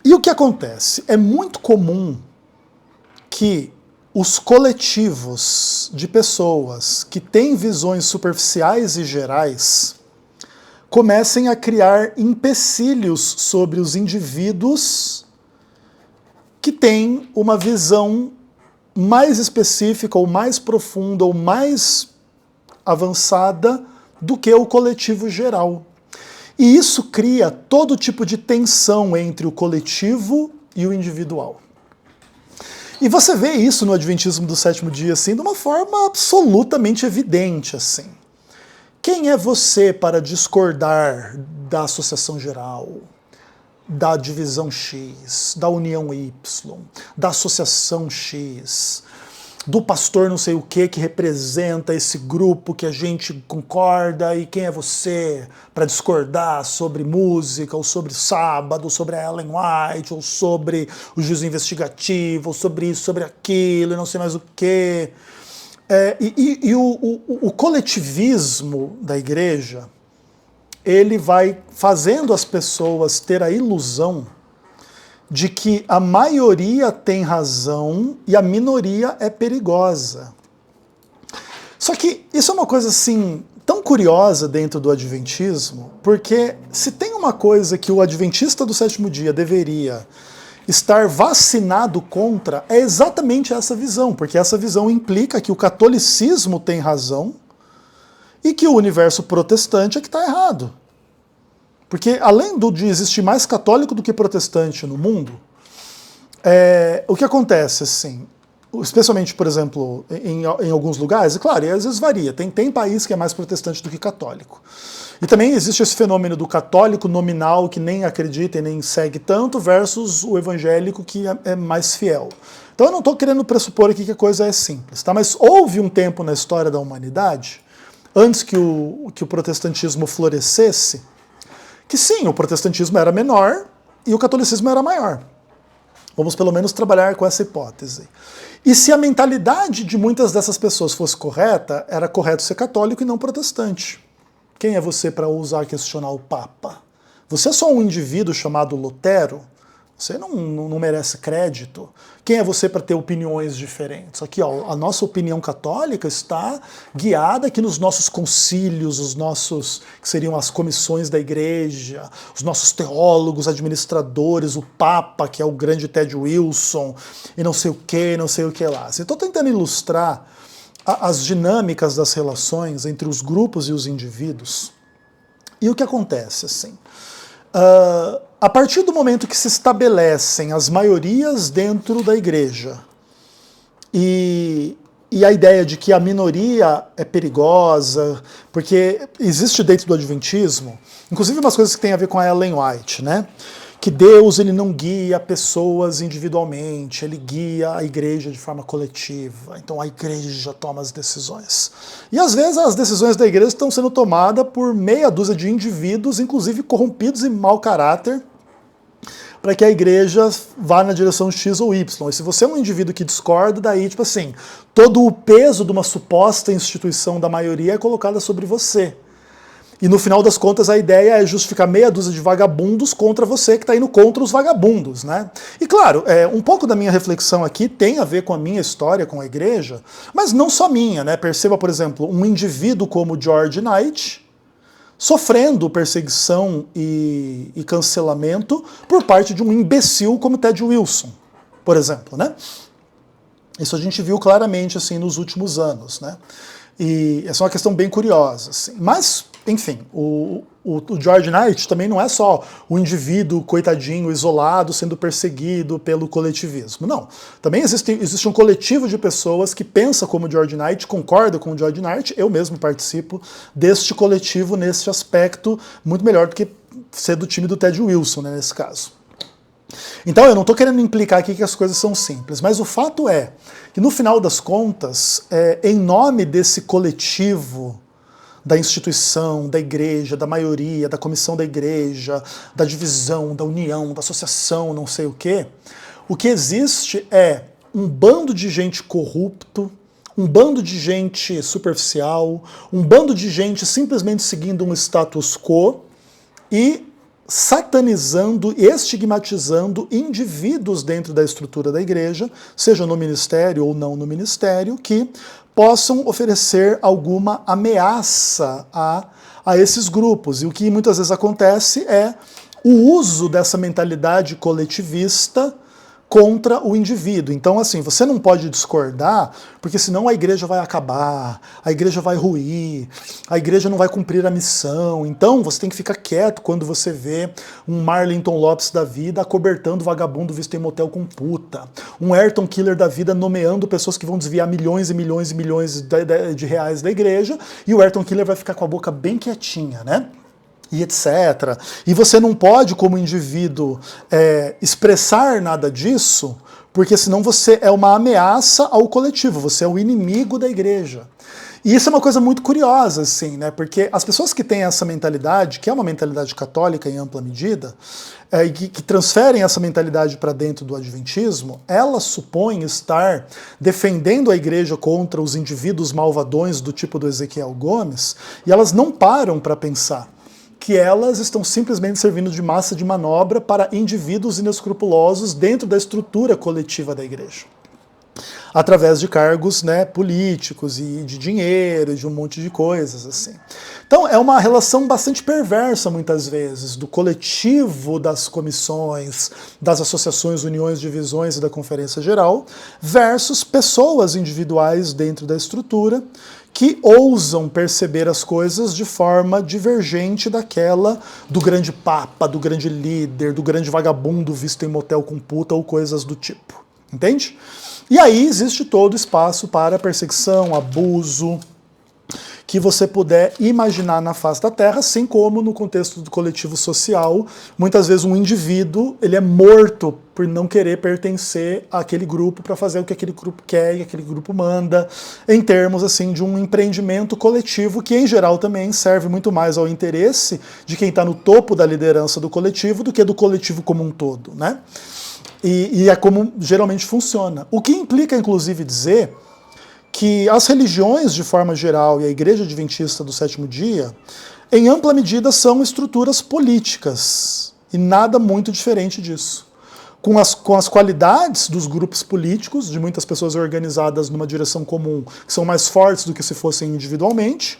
E o que acontece? É muito comum que os coletivos de pessoas que têm visões superficiais e gerais comecem a criar empecilhos sobre os indivíduos que têm uma visão mais específica, ou mais profunda, ou mais avançada do que o coletivo geral. E isso cria todo tipo de tensão entre o coletivo e o individual. E você vê isso no Adventismo do Sétimo Dia, assim, de uma forma absolutamente evidente, assim. Quem é você para discordar da associação geral, da divisão X, da união Y, da associação X? do pastor não sei o que representa esse grupo que a gente concorda, e quem é você para discordar sobre música, ou sobre sábado, ou sobre a Ellen White, ou sobre o juízo investigativo, ou sobre isso, sobre aquilo, e não sei mais o que. O coletivismo da igreja, ele vai fazendo as pessoas ter a ilusão de que a maioria tem razão e a minoria é perigosa. Só que isso é uma coisa assim tão curiosa dentro do adventismo, porque se tem uma coisa que o adventista do sétimo dia deveria estar vacinado contra, é exatamente essa visão, porque essa visão implica que o catolicismo tem razão e que o universo protestante é que está errado. Porque além de existir mais católico do que protestante no mundo, o que acontece, assim, especialmente, por exemplo, em alguns lugares, e claro, e às vezes varia, tem país que é mais protestante do que católico. E também existe esse fenômeno do católico nominal que nem acredita e nem segue tanto, versus o evangélico que é mais fiel. Então eu não estou querendo pressupor aqui que a coisa é simples, tá? Mas houve um tempo na história da humanidade, antes que o protestantismo florescesse, que sim, o protestantismo era menor e o catolicismo era maior. Vamos pelo menos trabalhar com essa hipótese. E se a mentalidade de muitas dessas pessoas fosse correta, era correto ser católico e não protestante. Quem é você para ousar questionar o Papa? Você é só um indivíduo chamado Lutero? Você não merece crédito. Quem é você para ter opiniões diferentes? Aqui, ó, a nossa opinião católica está guiada aqui nos nossos concílios, os nossos, que seriam as comissões da igreja, os nossos teólogos, administradores, o Papa, que é o grande Ted Wilson, e não sei o que lá. Estou tentando ilustrar as dinâmicas das relações entre os grupos e os indivíduos. E o que acontece, assim? A partir do momento que se estabelecem as maiorias dentro da igreja e a ideia de que a minoria é perigosa, porque existe dentro do adventismo, inclusive umas coisas que tem a ver com a Ellen White, né? Que Deus ele não guia pessoas individualmente, ele guia a igreja de forma coletiva. Então a igreja toma as decisões. E às vezes as decisões da igreja estão sendo tomadas por meia dúzia de indivíduos, inclusive corrompidos e mau caráter, para que a igreja vá na direção X ou Y. E se você é um indivíduo que discorda, daí, tipo assim, todo o peso de uma suposta instituição da maioria é colocado sobre você. E no final das contas a ideia é justificar meia dúzia de vagabundos contra você que está indo contra os vagabundos, né? E claro, um pouco da minha reflexão aqui tem a ver com a minha história com a igreja, mas não só minha, né? Perceba, por exemplo, um indivíduo como George Knight sofrendo perseguição e cancelamento por parte de um imbecil como Ted Wilson, por exemplo, né? Isso a gente viu claramente assim nos últimos anos, né? E essa é uma questão bem curiosa, assim. Mas, enfim, o George Knight também não é só o indivíduo coitadinho, isolado, sendo perseguido pelo coletivismo. Não. Também existe um coletivo de pessoas que pensa como George Knight, concorda com o George Knight. Eu mesmo participo deste coletivo nesse aspecto, muito melhor do que ser do time do Ted Wilson, né, nesse caso. Então eu não estou querendo implicar aqui que as coisas são simples, mas o fato é que no final das contas, em nome desse coletivo, da instituição, da igreja, da maioria, da comissão da igreja, da divisão, da união, da associação, não sei o que existe é um bando de gente corrupto, um bando de gente superficial, um bando de gente simplesmente seguindo um status quo e satanizando e estigmatizando indivíduos dentro da estrutura da igreja, seja no ministério ou não no ministério, que possam oferecer alguma ameaça a esses grupos. E o que muitas vezes acontece é o uso dessa mentalidade coletivista contra o indivíduo. Então, assim, você não pode discordar, porque senão a igreja vai acabar, a igreja vai ruir, a igreja não vai cumprir a missão. Então, você tem que ficar quieto quando você vê um Marlington Lopes da vida acobertando vagabundo visto em motel com puta, um Ayrton Killer da vida nomeando pessoas que vão desviar milhões e milhões e milhões de reais da igreja, e o Ayrton Killer vai ficar com a boca bem quietinha, né? E etc. E você não pode, como indivíduo, expressar nada disso, porque senão você é uma ameaça ao coletivo, você é o inimigo da igreja. E isso é uma coisa muito curiosa, assim, né? Porque as pessoas que têm essa mentalidade, que é uma mentalidade católica em ampla medida, e que transferem essa mentalidade para dentro do adventismo, elas supõem estar defendendo a igreja contra os indivíduos malvadões do tipo do Ezequiel Gomes, e elas não param para pensar que elas estão simplesmente servindo de massa de manobra para indivíduos inescrupulosos dentro da estrutura coletiva da igreja, através de cargos, né, políticos e de dinheiro, de um monte de coisas assim. Então é uma relação bastante perversa muitas vezes do coletivo das comissões, das associações, uniões, divisões e da Conferência Geral versus pessoas individuais dentro da estrutura que ousam perceber as coisas de forma divergente daquela do grande papa, do grande líder, do grande vagabundo visto em motel com puta ou coisas do tipo. Entende? E aí existe todo espaço para perseguição, abuso, que você puder imaginar na face da Terra, assim como no contexto do coletivo social, muitas vezes um indivíduo ele é morto por não querer pertencer àquele grupo para fazer o que aquele grupo quer e aquele grupo manda, em termos assim de um empreendimento coletivo que em geral também serve muito mais ao interesse de quem está no topo da liderança do coletivo do que do coletivo como um todo, né? E é como geralmente funciona. O que implica, inclusive, dizer que as religiões, de forma geral, e a Igreja Adventista do Sétimo Dia, em ampla medida, são estruturas políticas, e nada muito diferente disso. Com as qualidades dos grupos políticos, de muitas pessoas organizadas numa direção comum, que são mais fortes do que se fossem individualmente,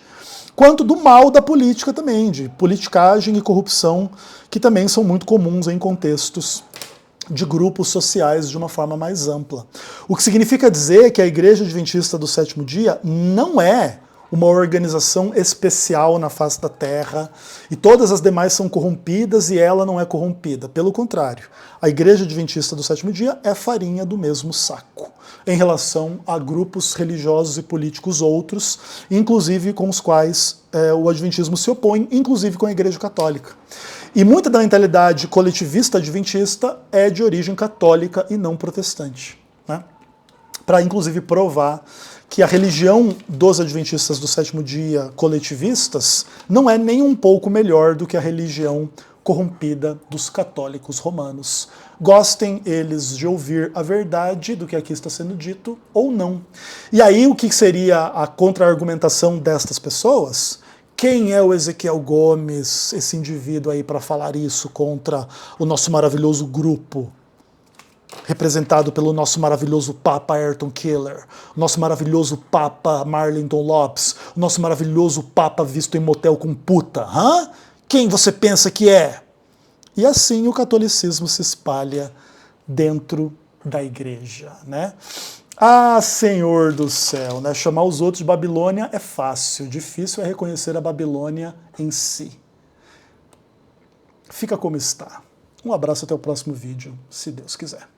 quanto do mal da política também, de politicagem e corrupção, que também são muito comuns em contextos de grupos sociais de uma forma mais ampla. O que significa dizer que a Igreja Adventista do Sétimo Dia não é uma organização especial na face da Terra e todas as demais são corrompidas e ela não é corrompida. Pelo contrário, a Igreja Adventista do Sétimo Dia é farinha do mesmo saco em relação a grupos religiosos e políticos outros, inclusive com os quais o Adventismo se opõe, inclusive com a Igreja Católica. E muita da mentalidade coletivista adventista é de origem católica e não protestante, né? Para inclusive provar que a religião dos adventistas do sétimo dia coletivistas não é nem um pouco melhor do que a religião corrompida dos católicos romanos. Gostem eles de ouvir a verdade do que aqui está sendo dito ou não. E aí o que seria a contra-argumentação destas pessoas? Quem é o Ezequiel Gomes, esse indivíduo aí para falar isso contra o nosso maravilhoso grupo, representado pelo nosso maravilhoso Papa Ayrton Keller, o nosso maravilhoso Papa Marlington Lopes, o nosso maravilhoso Papa visto em motel com puta, hã? Quem você pensa que é? E assim o catolicismo se espalha dentro da igreja, né? Ah, Senhor do céu, né? Chamar os outros de Babilônia é fácil, difícil é reconhecer a Babilônia em si. Fica como está. Um abraço até o próximo vídeo, se Deus quiser.